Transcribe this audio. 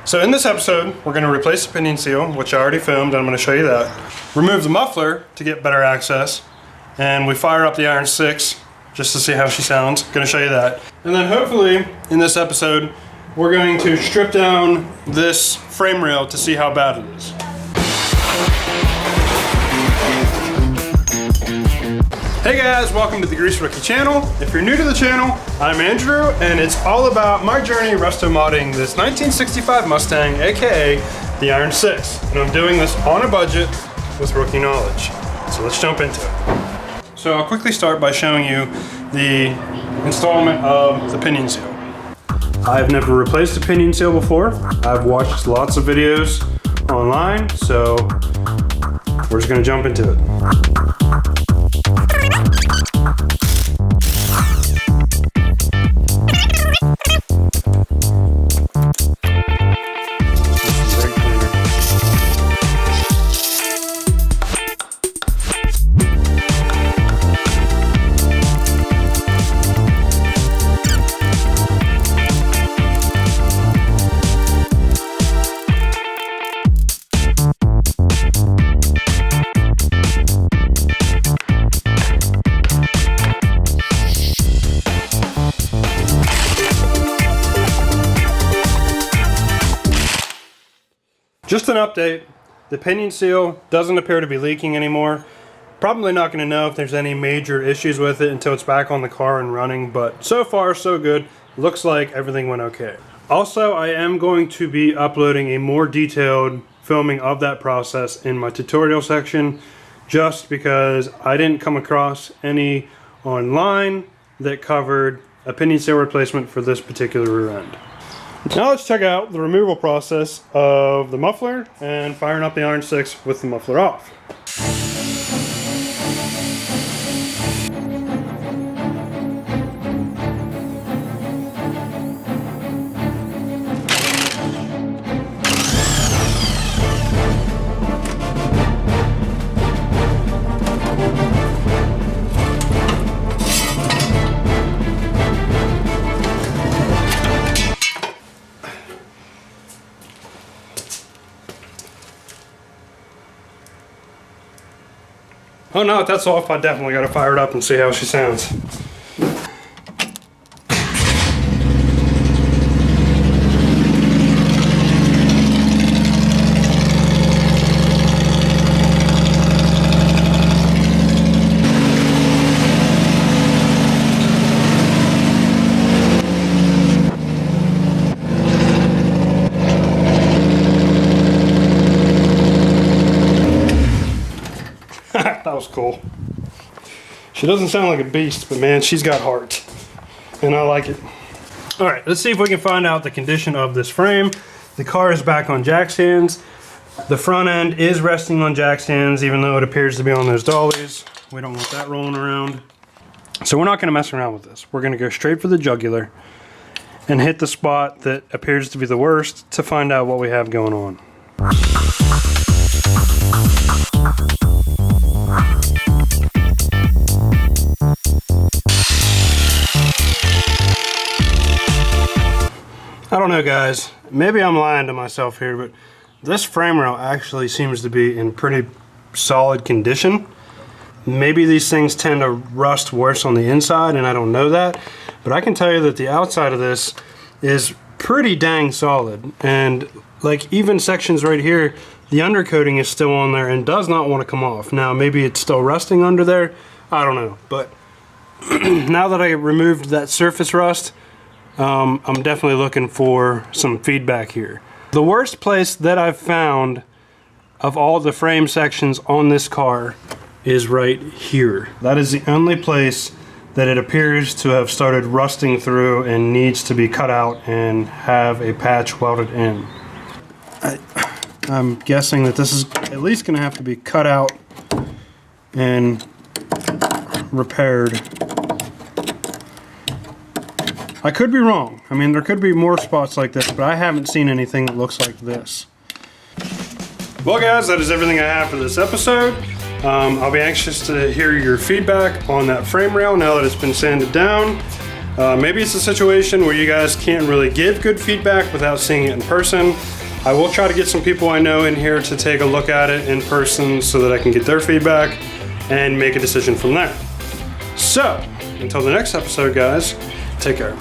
So in this episode, we're going to replace the pinion seal, which I already filmed, and I'm going to show you that. Remove the muffler to get better access, and we fire up the Iron 6 just to see how she sounds. Going to show you that. And then hopefully in this episode, we're going to strip down this frame rail to see how bad it is. Hey guys, welcome to the Grease Rookie channel. If you're new to the channel, I'm Andrew, and it's all about my journey restomodding this 1965 Mustang, aka the Iron 6. And I'm doing this on a budget with rookie knowledge. So let's jump into it. So I'll quickly start by showing you the installment of the pinion seal. I've never replaced a pinion seal before. I've watched lots of videos online, so we're just gonna jump into it. Just an update, the pinion seal doesn't appear to be leaking anymore. Probably not going to know if there's any major issues with it until it's back on the car and running, but so far so good. Looks like everything went okay. Also, I am going to be uploading a more detailed filming of that process in my tutorial section, just because I didn't come across any online that covered a pinion seal replacement for this particular rear end. Now let's check out the removal process of the muffler and firing up the Iron 6 with the muffler off. Oh no, if that's off, I definitely gotta fire it up and see how she sounds. That was cool. She doesn't sound like a beast, but man, she's got heart. And I like it. Alright, let's see if we can find out the condition of this frame. The car is back on jack stands. The front end is resting on jack stands, even though it appears to be on those dollies. We don't want that rolling around. So we're not going to mess around with this. We're going to go straight for the jugular and hit the spot that appears to be the worst to find out what we have going on. I don't know guys, maybe I'm lying to myself here, but this frame rail actually seems to be in pretty solid condition. Maybe these things tend to rust worse on the inside and I don't know that, but I can tell you that the outside of this is pretty dang solid, and like even sections right here, the undercoating is still on there and does not want to come off. Now maybe it's still rusting under there, I don't know, but now that I removed that surface rust, I'm definitely looking for some feedback here. The worst place that I've found of all the frame sections on this car is right here. That is the only place that it appears to have started rusting through and needs to be cut out and have a patch welded in. I'm guessing that this is at least going to have to be cut out and repaired. I could be wrong. I mean, there could be more spots like this, but I haven't seen anything that looks like this. Well guys, that is everything I have for this episode. I'll be anxious to hear your feedback on that frame rail now that it's been sanded down. Maybe it's a situation where you guys can't really give good feedback without seeing it in person. I will try to get some people I know in here to take a look at it in person so that I can get their feedback and make a decision from there. So, until the next episode, guys, take care.